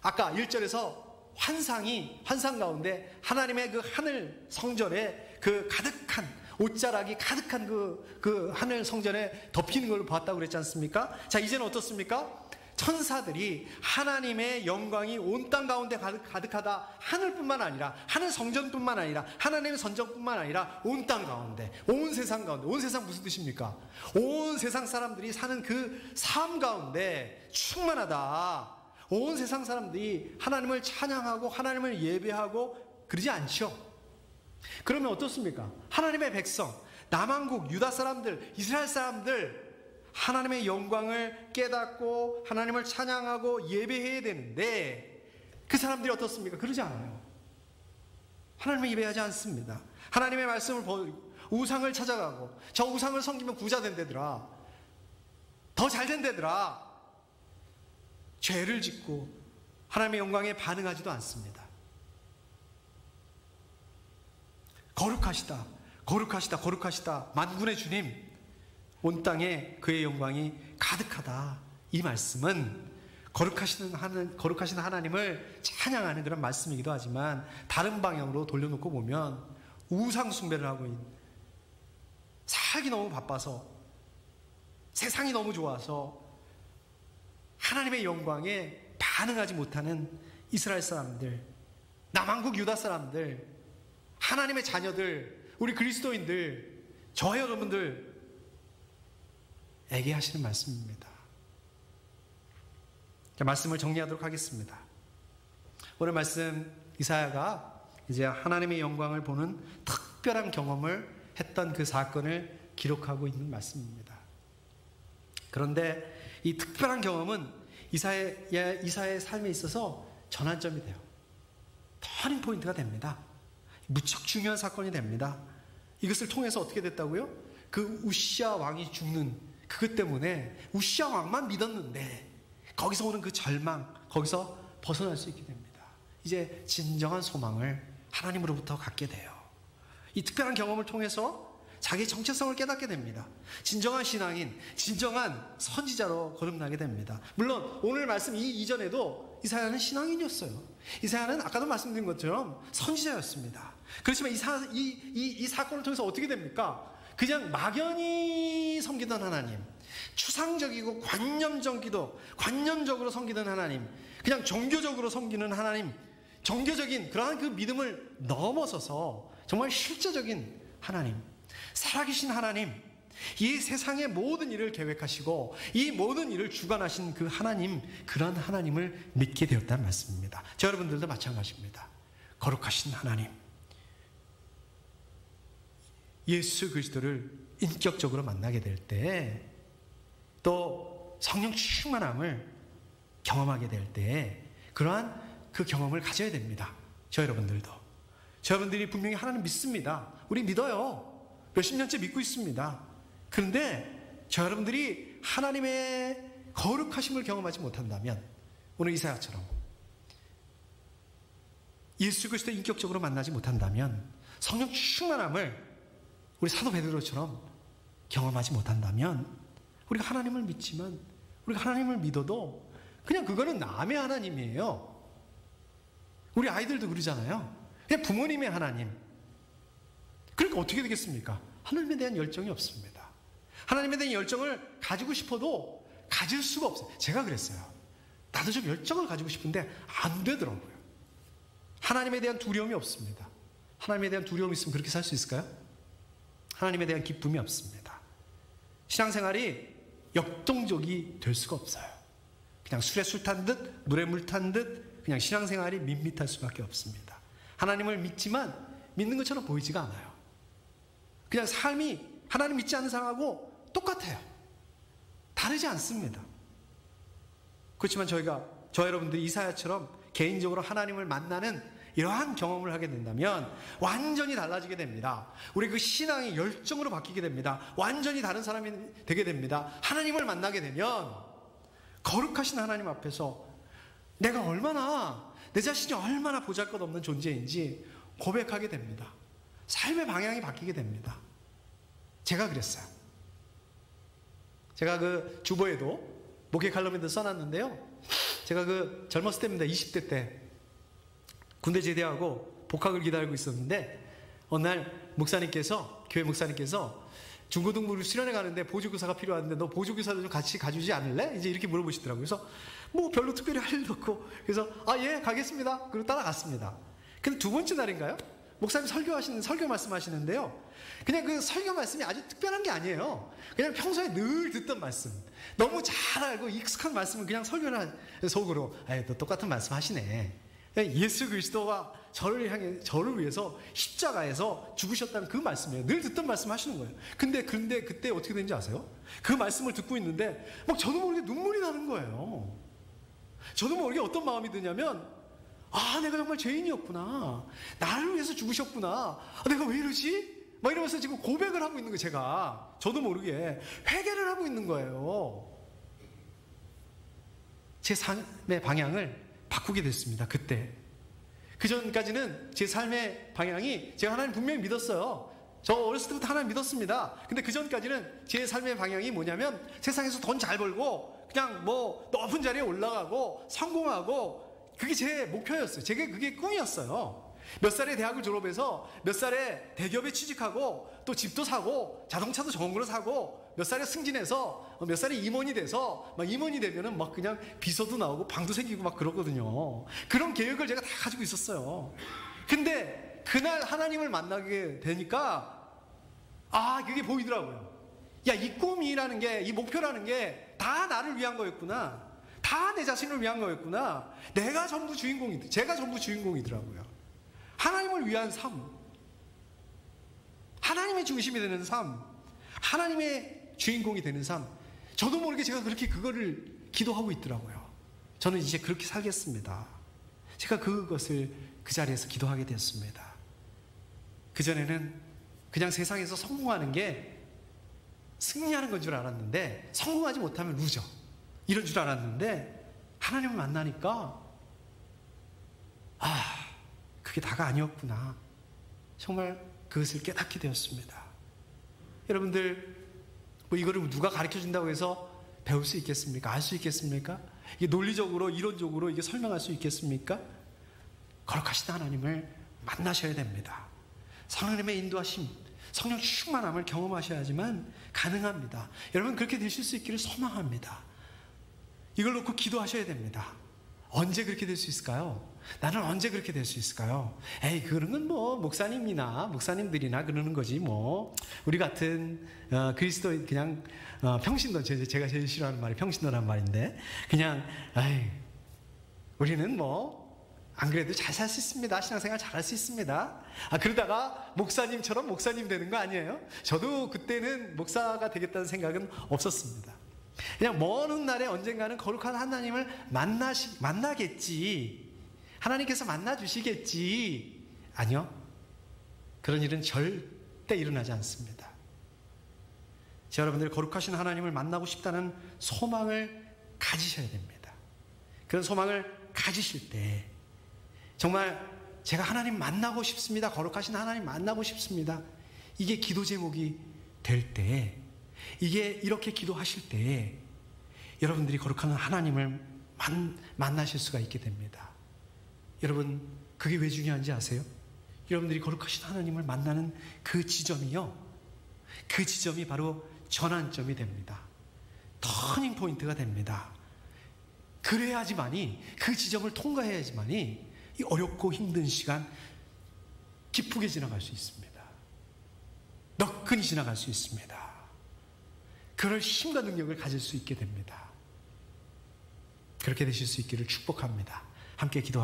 아까 1절에서 환상 가운데 하나님의 그 하늘 성전에 그 가득한 옷자락이 가득한 그 하늘 성전에 덮이는 걸 봤다고 그랬지 않습니까? 자, 이제는 어떻습니까? 천사들이 하나님의 영광이 온 땅 가운데 가득하다. 하늘뿐만 아니라, 하늘 성전뿐만 아니라, 하나님의 성전뿐만 아니라 온 땅 가운데, 온 세상 가운데. 온 세상 무슨 뜻입니까? 온 세상 사람들이 사는 그 삶 가운데 충만하다. 온 세상 사람들이 하나님을 찬양하고 하나님을 예배하고 그러지 않죠. 그러면 어떻습니까? 하나님의 백성, 남한국 유다 사람들, 이스라엘 사람들, 하나님의 영광을 깨닫고 하나님을 찬양하고 예배해야 되는데 그 사람들이 어떻습니까? 그러지 않아요. 하나님을 예배하지 않습니다. 하나님의 말씀을 버리고 우상을 찾아가고 저 우상을 섬기면 부자 된다더라, 더 잘 된다더라, 죄를 짓고 하나님의 영광에 반응하지도 않습니다. 거룩하시다, 거룩하시다, 거룩하시다, 만군의 주님, 온 땅에 그의 영광이 가득하다. 이 말씀은 거룩하신 하나님을 찬양하는 그런 말씀이기도 하지만 다른 방향으로 돌려놓고 보면 우상 숭배를 하고 있는, 살기 너무 바빠서, 세상이 너무 좋아서 하나님의 영광에 반응하지 못하는 이스라엘 사람들, 남한국 유다 사람들, 하나님의 자녀들, 우리 그리스도인들, 저 여러분들에게 하시는 말씀입니다. 자, 말씀을 정리하도록 하겠습니다. 오늘 말씀, 이사야가 이제 하나님의 영광을 보는 특별한 경험을 했던 그 사건을 기록하고 있는 말씀입니다. 그런데 이 특별한 경험은 이사야의 삶에 있어서 전환점이 돼요. 터닝 포인트가 됩니다. 무척 중요한 사건이 됩니다. 이것을 통해서 어떻게 됐다고요? 그 우시아 왕이 죽는 그것 때문에 우시아 왕만 믿었는데 거기서 오는 그 절망, 거기서 벗어날 수 있게 됩니다. 이제 진정한 소망을 하나님으로부터 갖게 돼요. 이 특별한 경험을 통해서 자기의 정체성을 깨닫게 됩니다. 진정한 신앙인, 진정한 선지자로 거듭나게 됩니다. 물론 오늘 말씀 이전에도 이사야는 신앙인이었어요. 이사야는 아까도 말씀드린 것처럼 선지자였습니다. 그렇지만 이 사건을 통해서 어떻게 됩니까? 그냥 막연히 섬기던 하나님, 추상적이고 관념적으로 섬기던 하나님, 그냥 종교적으로 섬기는 하나님, 종교적인 그러한 그 믿음을 넘어서서 정말 실제적인 하나님, 살아계신 하나님, 이 세상의 모든 일을 계획하시고 이 모든 일을 주관하신 그 하나님, 그런 하나님을 믿게 되었다는 말씀입니다. 저 여러분들도 마찬가지입니다. 거룩하신 하나님, 예수 그리스도를 인격적으로 만나게 될 때, 또 성령 충만함을 경험하게 될 때 그러한 그 경험을 가져야 됩니다. 저 여러분들도. 저 여러분들이 분명히 하나님 믿습니다. 우리 믿어요. 몇십 년째 믿고 있습니다. 그런데 저 여러분들이 하나님의 거룩하심을 경험하지 못한다면, 오늘 이사야처럼 예수 그리스도 인격적으로 만나지 못한다면, 성령 충만함을 우리 사도 베드로처럼 경험하지 못한다면, 우리가 하나님을 믿지만, 우리가 하나님을 믿어도 그냥 그거는 남의 하나님이에요. 우리 아이들도 그러잖아요. 그냥 부모님의 하나님. 그러니까 어떻게 되겠습니까? 하나님에 대한 열정이 없습니다. 하나님에 대한 열정을 가지고 싶어도 가질 수가 없어요. 제가 그랬어요. 나도 좀 열정을 가지고 싶은데 안 되더라고요. 하나님에 대한 두려움이 없습니다. 하나님에 대한 두려움이 있으면 그렇게 살 수 있을까요? 하나님에 대한 기쁨이 없습니다. 신앙생활이 역동적이 될 수가 없어요. 그냥 술에 술 탄 듯, 물에 물 탄 듯, 그냥 신앙생활이 밋밋할 수밖에 없습니다. 하나님을 믿지만 믿는 것처럼 보이지가 않아요. 그냥 삶이 하나님 믿지 않는 사람하고 똑같아요. 다르지 않습니다. 그렇지만 저 여러분들이 이사야처럼 개인적으로 하나님을 만나는 이러한 경험을 하게 된다면 완전히 달라지게 됩니다. 우리 그 신앙이 열정으로 바뀌게 됩니다. 완전히 다른 사람이 되게 됩니다. 하나님을 만나게 되면 거룩하신 하나님 앞에서 내가 내 자신이 얼마나 보잘것없는 존재인지 고백하게 됩니다. 삶의 방향이 바뀌게 됩니다. 제가 그랬어요. 제가 그 주보에도 목회 칼럼에도 써놨는데요. 제가 그 젊었을 때입니다. 20대 때 군대 제대하고 복학을 기다리고 있었는데, 어느 날 교회 목사님께서 중고등부를 수련회 가는데 보조교사가 필요한데 너 보조교사도 좀 같이 가주지 않을래? 이제 이렇게 물어보시더라고요. 그래서 뭐 별로 특별히 할 일 없고, 그래서 예, 가겠습니다. 그리고 따라갔습니다. 근데 두 번째 날인가요? 목사님 설교 말씀하시는데요. 그냥 그 설교 말씀이 아주 특별한 게 아니에요. 그냥 평소에 늘 듣던 말씀, 너무 잘 알고 익숙한 말씀을 그냥 설교를 속으로 또 똑같은 말씀 하시네. 예수 그리스도가 저를 위해서 십자가에서 죽으셨다는 그 말씀이에요. 늘 듣던 말씀 하시는 거예요. 근데 그때 어떻게 된지 아세요? 그 말씀을 듣고 있는데 막 저도 모르게 눈물이 나는 거예요. 저도 모르게 어떤 마음이 드냐면, 내가 정말 죄인이었구나. 나를 위해서 죽으셨구나. 내가 왜 이러지? 막 이러면서 지금 고백을 하고 있는 거예요. 제가 저도 모르게 회개를 하고 있는 거예요. 제 삶의 방향을 바꾸게 됐습니다. 그때. 그 전까지는 제 삶의 방향이, 제가 하나님 분명히 믿었어요. 저 어렸을 때부터 하나님 믿었습니다. 근데 그 전까지는 제 삶의 방향이 뭐냐면, 세상에서 돈 잘 벌고 그냥 뭐 높은 자리에 올라가고 성공하고, 그게 제 목표였어요. 그게 꿈이었어요. 몇 살에 대학을 졸업해서 몇 살에 대기업에 취직하고 또 집도 사고 자동차도 좋은 걸 사고, 몇 살에 승진해서 몇 살에 임원이 돼서, 막 임원이 되면은 막 그냥 비서도 나오고 방도 생기고 막 그러거든요. 그런 계획을 제가 다 가지고 있었어요. 근데 그날 하나님을 만나게 되니까 그게 보이더라고요. 야, 이 꿈이라는 게, 이 목표라는 게 다 나를 위한 거였구나. 다 내 자신을 위한 거였구나. 제가 전부 주인공이더라고요. 하나님을 위한 삶, 하나님의 중심이 되는 삶, 하나님의 주인공이 되는 삶. 저도 모르게 제가 그거를 기도하고 있더라고요. 저는 이제 그렇게 살겠습니다. 제가 그것을 그 자리에서 기도하게 되었습니다. 그전에는 그냥 세상에서 성공하는 게 승리하는 건 줄 알았는데, 성공하지 못하면 루저, 이런 줄 알았는데, 하나님을 만나니까 그게 다가 아니었구나. 정말 그것을 깨닫게 되었습니다. 여러분들, 뭐 이거를 누가 가르쳐 준다고 해서 배울 수 있겠습니까? 알 수 있겠습니까? 이게 논리적으로, 이론적으로 이게 설명할 수 있겠습니까? 거룩하신 하나님을 만나셔야 됩니다. 성령님의 인도하심, 성령 충만함을 경험하셔야지만 가능합니다. 여러분, 그렇게 되실 수 있기를 소망합니다. 이걸 놓고 기도하셔야 됩니다. 언제 그렇게 될 수 있을까요? 나는 언제 그렇게 될 수 있을까요? 그런 건 뭐 목사님들이나 그러는 거지 뭐. 우리 같은 그리스도인, 그냥 평신도, 제가 제일 싫어하는 말이 평신도란 말인데, 그냥 우리는 뭐 안 그래도 잘 살 수 있습니다. 신앙생활 잘 할 수 있습니다. 그러다가 목사님처럼 목사님 되는 거 아니에요? 저도 그때는 목사가 되겠다는 생각은 없었습니다. 그냥 먼 훗날에 언젠가는 거룩한 하나님을 만나겠지, 하나님께서 만나주시겠지. 아니요, 그런 일은 절대 일어나지 않습니다. 여러분들, 거룩하신 하나님을 만나고 싶다는 소망을 가지셔야 됩니다. 그런 소망을 가지실 때, 정말 제가 하나님 만나고 싶습니다, 거룩하신 하나님 만나고 싶습니다, 이게 기도 제목이 될 때, 이게 이렇게 기도하실 때 여러분들이 거룩한 하나님을 만나실 수가 있게 됩니다. 여러분, 그게 왜 중요한지 아세요? 여러분들이 거룩하신 하나님을 만나는 그 지점이요, 그 지점이 바로 전환점이 됩니다. 터닝 포인트가 됩니다. 그래야지만이, 그 지점을 통과해야지만이 이 어렵고 힘든 시간 기쁘게 지나갈 수 있습니다. 너끈히 지나갈 수 있습니다. 그럴 힘과 능력을 가질 수 있게 됩니다. 그렇게 되실 수 있기를 축복합니다. 함께 기도하겠습니다.